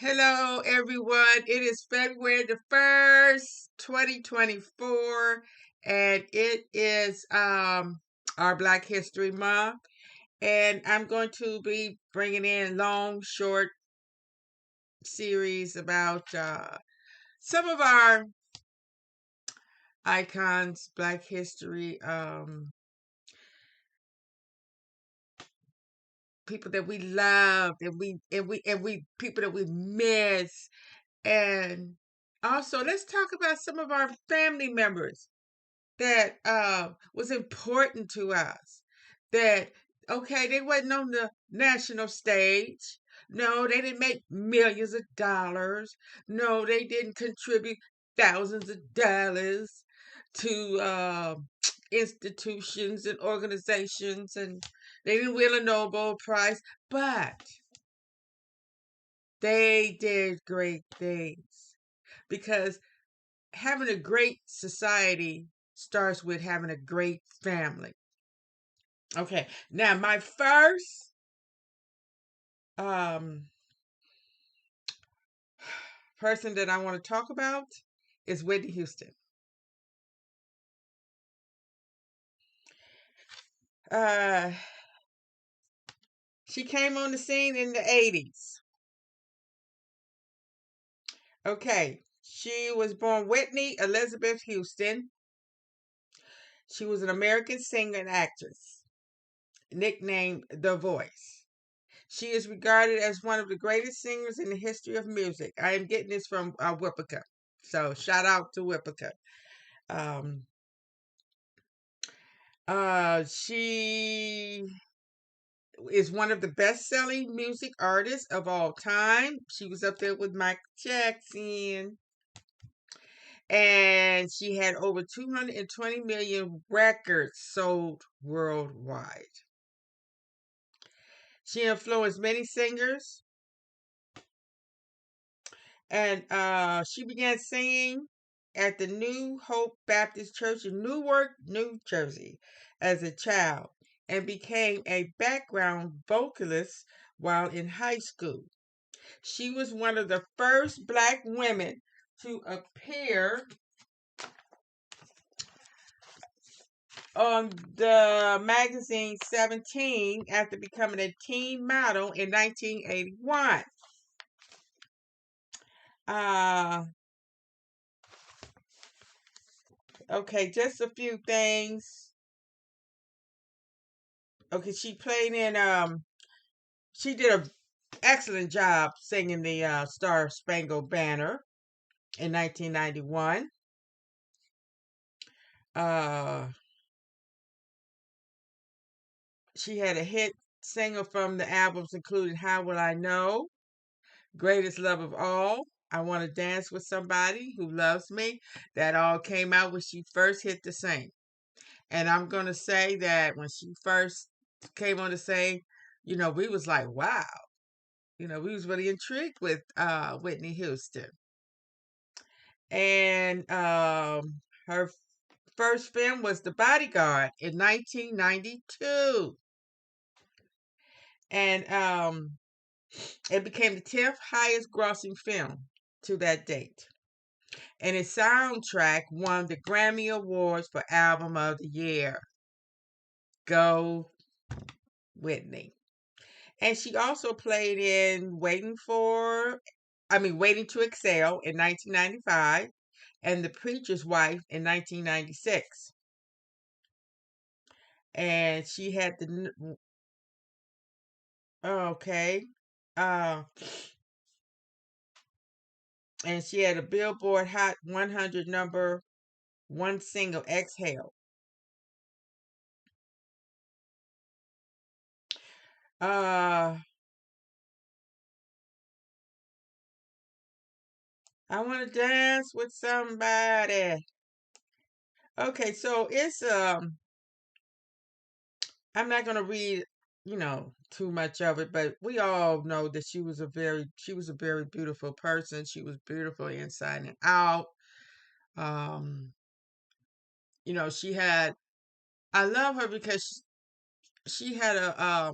Hello, everyone. It is February the 1st, 2024, and it is our Black History Month. And I'm going to be bringing in long, short series about some of our icons, Black history, people that we love, and we people that we miss. And also, let's talk about some of our family members that was important to us. That okay, they wasn't on the national stage. No, they didn't make millions of dollars. No, they didn't contribute thousands of dollars to institutions and organizations, and they didn't win a Nobel Prize, but they did great things because having a great society starts with having a great family. Okay, now my first um, person that I want to talk about is Whitney Houston. Uh, she came on the scene in the 80s. Okay, she was born Whitney Elizabeth Houston. She was an American singer and actress, nicknamed The Voice. She is regarded as one of the greatest singers in the history of music. I am getting this from Whippica. So shout out to Whippica. Um, she is one of the best-selling music artists of all time. She was up there with Michael Jackson. And she had over 220 million records sold worldwide. She influenced many singers. And she began singing at the New Hope Baptist Church in Newark, New Jersey, as a child and became a background vocalist while in high school. She was one of the first Black women to appear on the magazine 17 after becoming a teen model in 1981. Uh, okay, just a few things. Okay, she played in she did an excellent job singing the Star Spangled Banner in 1991. Uh she had a hit single from the albums including How Will I Know, Greatest Love of All, I Want to Dance with Somebody Who Loves Me. That all came out when she first hit the scene. And I'm going to say that when she first came on the scene, we was like, wow. We was really intrigued with Whitney Houston. And her first film was The Bodyguard in 1992. And it became the 10th highest grossing film to that date. And its soundtrack won the Grammy Awards for Album of the Year. Go Whitney. And she also played in Waiting to Exhale in 1995 and The Preacher's Wife in 1996. And she had okay. Uh and she had a Billboard Hot 100 number one single, Exhale. Uh I want to dance with somebody. Okay, so it's I'm not going to read, too much of it, but we all know that she was a very beautiful person. She was beautiful inside and out. Um, she had I love her because she had a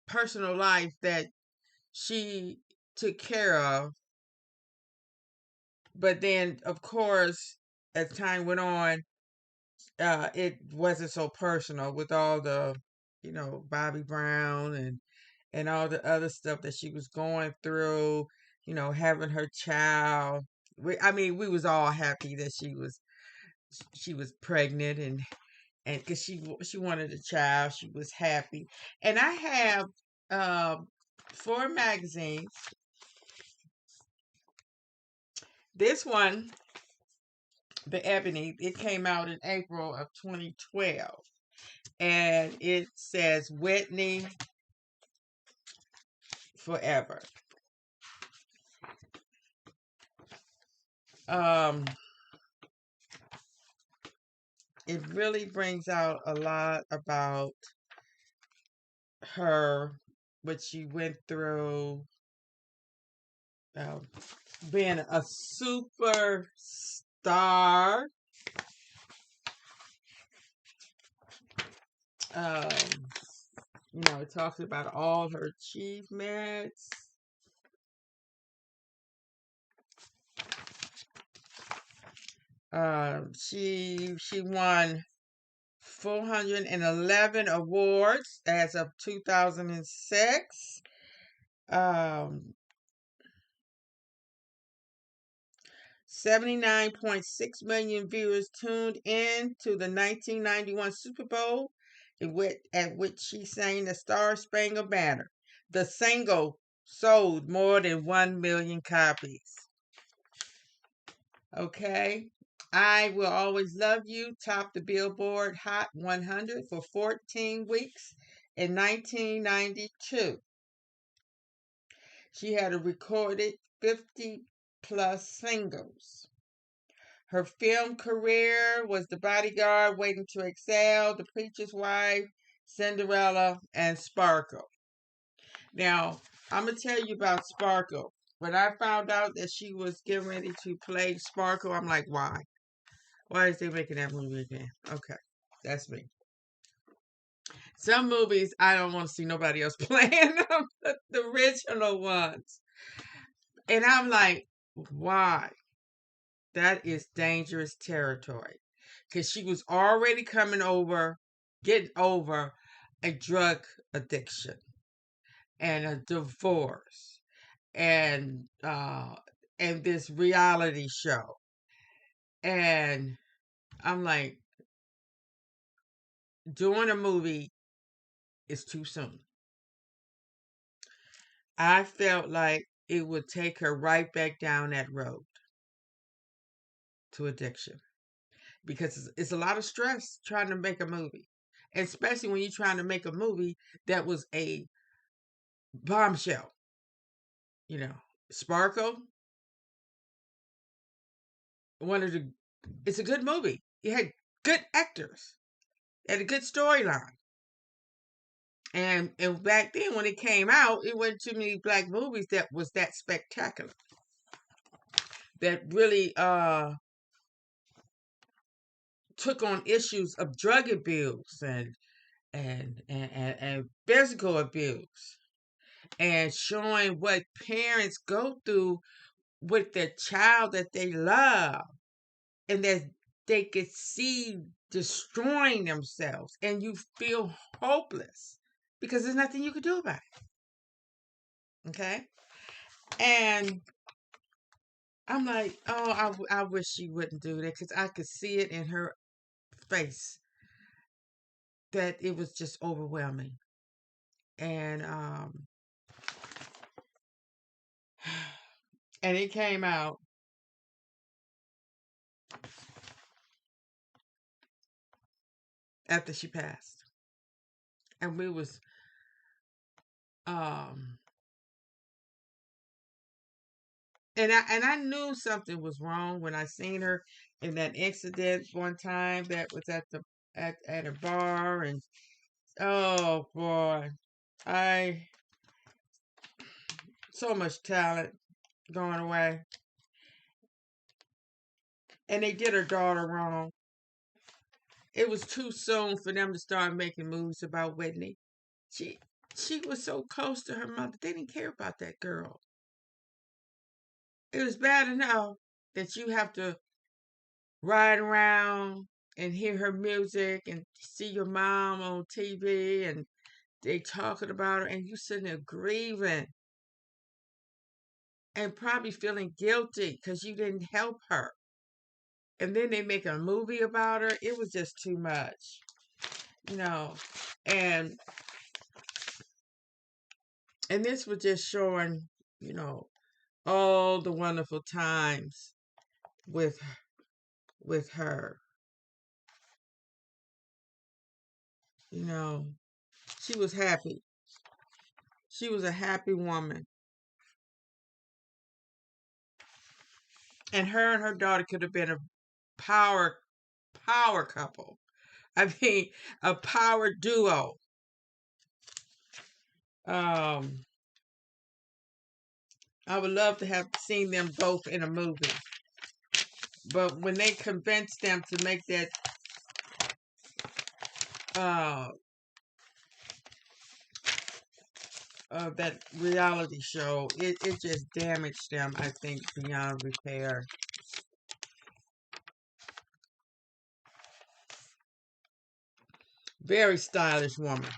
personal life that she took care of. But then, of course, as time went on, it wasn't so personal with all the, Bobby Brown and all the other stuff that she was going through, having her child. I mean, we was all happy that she was pregnant and because she wanted a child, she was happy. And I have um, 4 magazines. This one, the Ebony, it came out in April of 2012, and it says Whitney forever. Um, it really brings out a lot about her, what she went through, um, being a superstar. Um, it talks about all her achievements. She won 411 awards as of 2006. Um, 79.6 million viewers tuned in to the 1991 Super Bowl, at which she sang the Star Spangled Banner. The single sold more than 1 million copies. Okay. I Will Always Love You topped the Billboard Hot 100 for 14 weeks in 1992. She had a recorded 50 plus singles. Her film career was The Bodyguard, Waiting to Excel, The Preacher's Wife, Cinderella, and Sparkle. Now, I'm going to tell you about Sparkle. When I found out that she was getting ready to play Sparkle, I'm like, why? Why is they making that movie again? Okay, that's me. Some movies I don't want to see nobody else playing them, the original ones. And I'm like, why? That is dangerous territory. Because she was already getting over a drug addiction and a divorce and this reality show. And I'm like, doing a movie is too soon. I felt like it would take her right back down that road to addiction because it's a lot of stress trying to make a movie, especially when you're trying to make a movie that was a bombshell. You know, Sparkle, one of the, it's a good movie. It had good actors, it had a good storyline. And back then when it came out, it wasn't too many black movies that was that spectacular. That really took on issues of drug abuse and physical abuse and showing what parents go through with their child that they love and that they could see destroying themselves and you feel hopeless because there's nothing you could do about it. Okay. And I'm like, oh, I wish she wouldn't do that because I could see it in her face that it was just overwhelming. And and it came out after she passed. And we was um and I knew something was wrong when I seen her in that incident one time that was at a bar and oh boy, I so much talent going away. And they did her daughter wrong. It was too soon for them to start making movies about Whitney. She she was so close to her mother. They didn't care about that girl. It was bad enough that you have to ride around and hear her music and see your mom on TV and they talking about her and you sitting there grieving and probably feeling guilty because you didn't help her. And then they make a movie about her. It was just too much, you know. And and this was just showing, you know, all the wonderful times with with her. You know, she was happy. She was a happy woman. And her daughter could have been a power power couple. I mean, a power duo. Um, I would love to have seen them both in a movie. But when they convinced them to make uh, that reality show, it just damaged them, I think, beyond repair. Very stylish woman.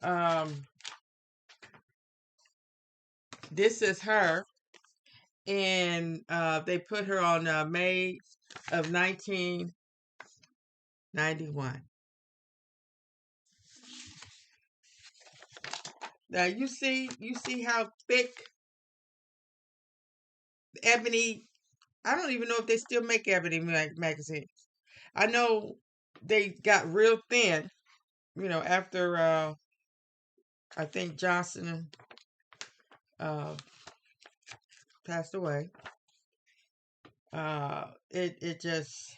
Um, this is her, and they put her on May of 1991. Now you see how thick Ebony. I don't even know if they still make Ebony magazines. I know they got real thin, you know, after I think Johnson uh, passed away. It just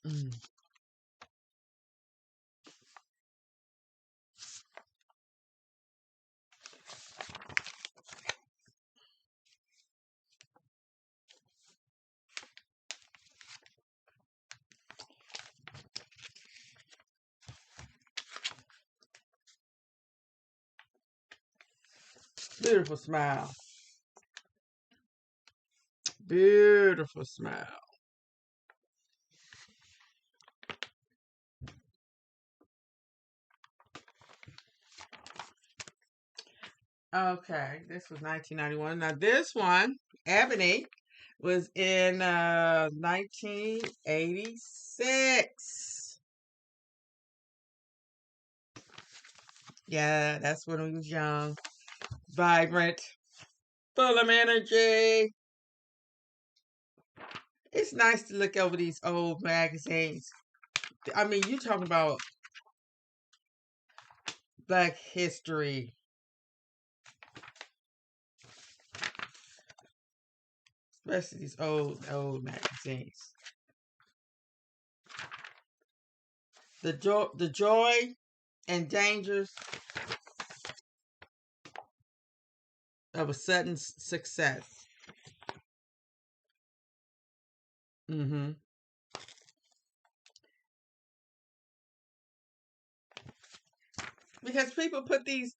mm, beautiful smile, beautiful smile. Okay, this was 1991. Now this one, Ebony, was in 1986. Yeah, that's when we was young, vibrant, full of energy. It's nice to look over these old magazines. I mean, you talking about Black history, especially these old magazines. The joy and dangers of a sudden success. Hmm. Because people put these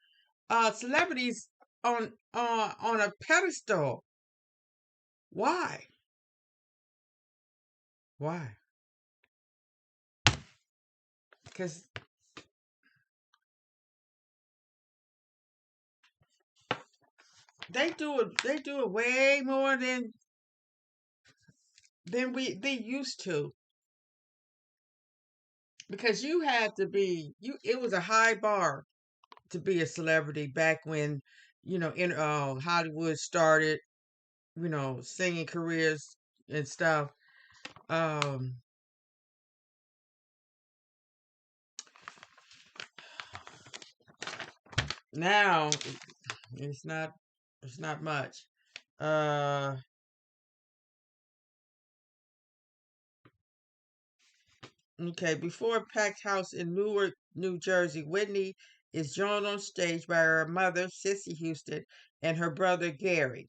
celebrities on a pedestal. Why? Why? Because they do it way more than we used to. Because you had to be you. It was a high bar to be a celebrity back when you know in Hollywood started. You know, singing careers and stuff. Um, Now it's not much. Uh, okay, before a packed house in Newark, New Jersey, Whitney is joined on stage by her mother, Sissy Houston, and her brother Gary.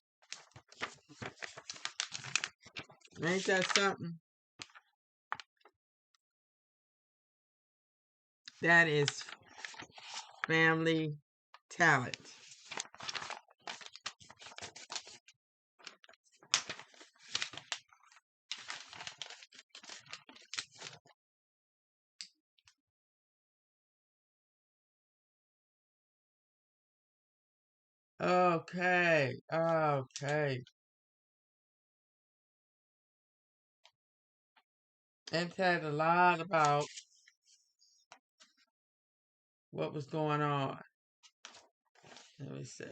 Ain't that something? That is family talent. Okay, okay. And said a lot about what was going on. Let me see.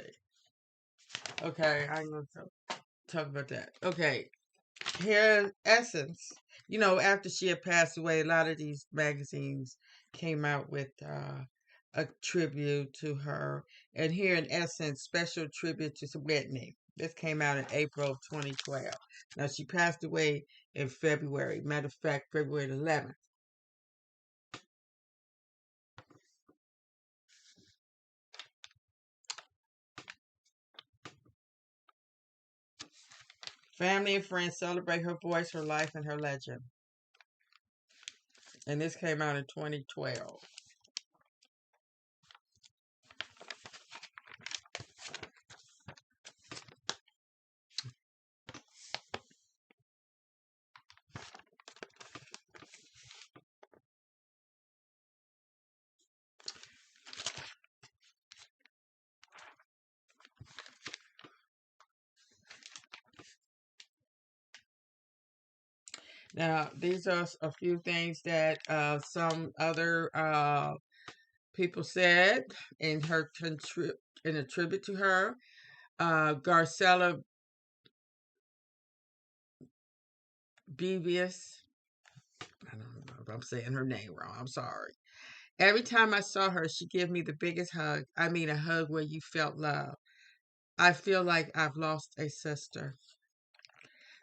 Okay, I'm going to talk about that. Okay, here, Essence. You know, after she had passed away, a lot of these magazines came out with a tribute to her. And here in Essence, special tribute to Whitney. This came out in April of 2012. Now, she passed away in February. Matter of fact, February 11th. Family and friends celebrate her voice, her life, and her legend. And this came out in 2012. Now, these are a few things that some other people said in in a tribute to her. Garcella Beavis. I don't know if I'm saying her name wrong. I'm sorry. Every time I saw her, she gave me the biggest hug. I mean, a hug where you felt love. I feel like I've lost a sister.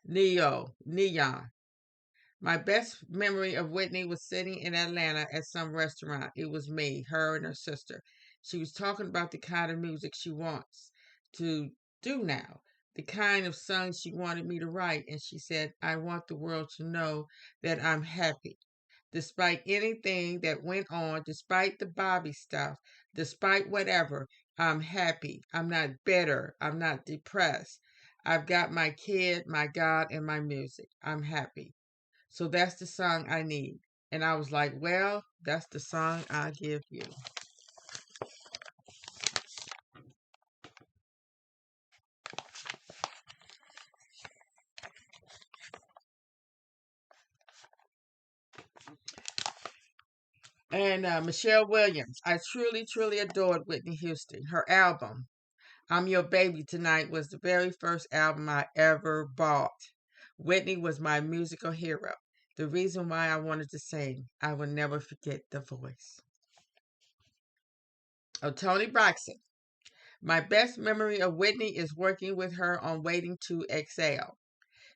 Neon. My best memory of Whitney was sitting in Atlanta at some restaurant. It was me, her, and her sister. She was talking about the kind of music she wants to do now, the kind of songs she wanted me to write. And she said, I want the world to know that I'm happy. Despite anything that went on, despite the Bobby stuff, despite whatever, I'm happy. I'm not bitter. I'm not depressed. I've got my kid, my God, and my music. I'm happy. So that's the song I need. And I was like, well, that's the song I give you. And Michelle Williams. I truly, truly adored Whitney Houston. Her album, I'm Your Baby Tonight, was the very first album I ever bought. Whitney was my musical hero. The reason why I wanted to sing, I will never forget the voice. Oh, Tony Braxton. My best memory of Whitney is working with her on Waiting to Exhale.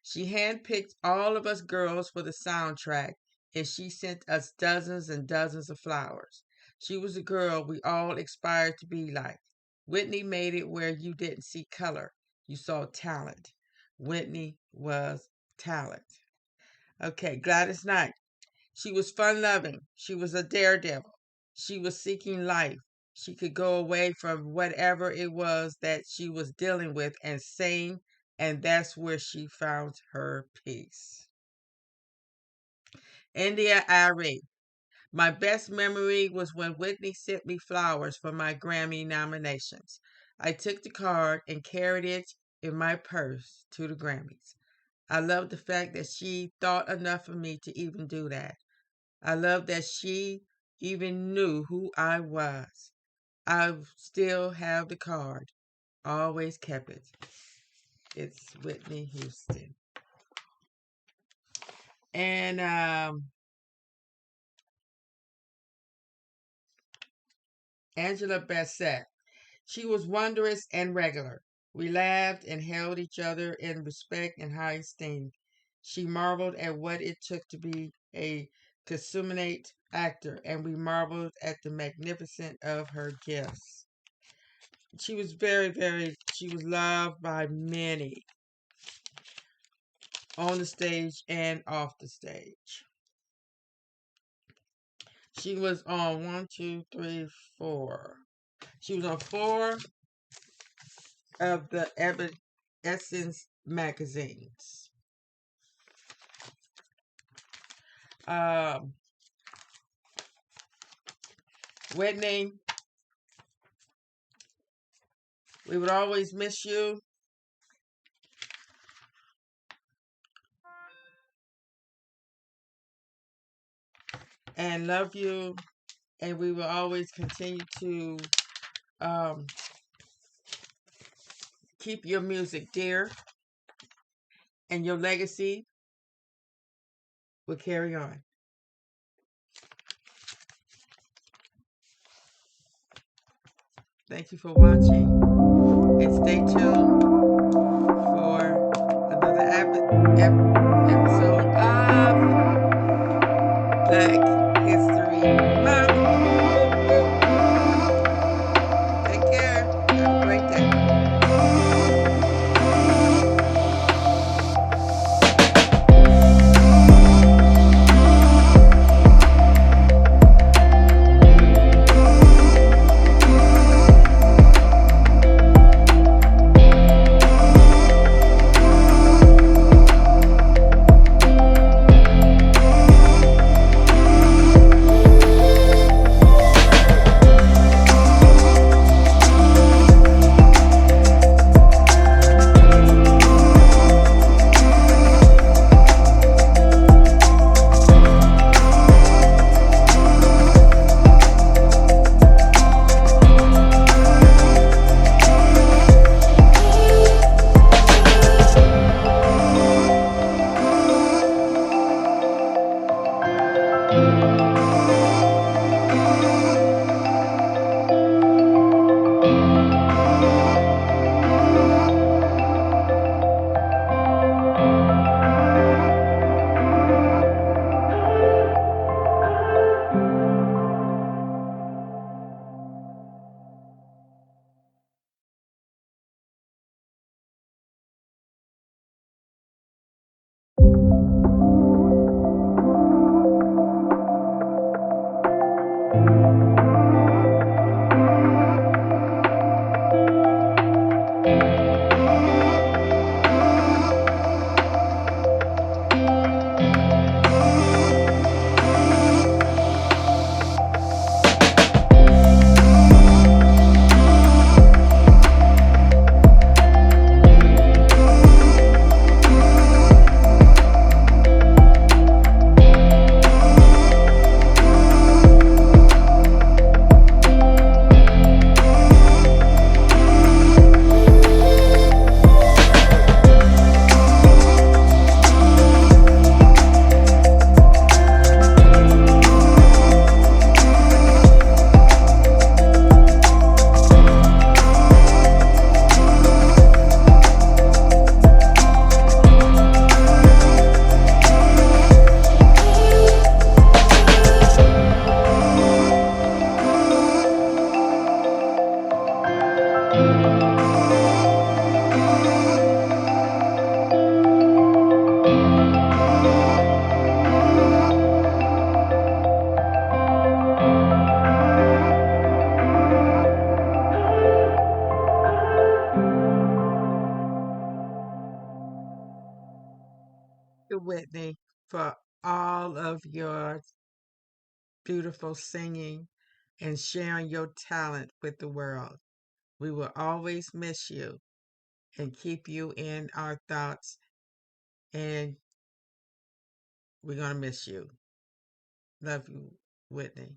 She handpicked all of us girls for the soundtrack, and she sent us dozens and dozens of flowers. She was a girl we all aspired to be like. Whitney made it where you didn't see color, you saw talent. Whitney was talent. Okay, Gladys Knight. She was fun loving. She was a daredevil. She was seeking life. She could go away from whatever it was that she was dealing with and sing, and that's where she found her peace. India Ari. My best memory was when Whitney sent me flowers for my Grammy nominations. I took the card and carried it in my purse to the Grammys. I love the fact that she thought enough of me to even do that. I love that she even knew who I was. I still have the card. Always kept it. It's Whitney Houston. And Angela Bassett. She was wondrous and regular. We laughed and held each other in respect and high esteem. She marveled at what it took to be a consummate actor, and we marveled at the magnificence of her gifts. She was she was loved by many on the stage and off the stage. She was on one, two, three, four. She was on four of the Essence magazines. Um, Whitney, we would always miss you. And love you. And we will always continue to um, keep your music dear. And your legacy will carry on. Thank you for watching. And stay tuned for another episode of Black History Month. Take care. Have a great day. Whitney, for all of your beautiful singing and sharing your talent with the world. We will always miss you and keep you in our thoughts, and we're going to miss you. Love you, Whitney.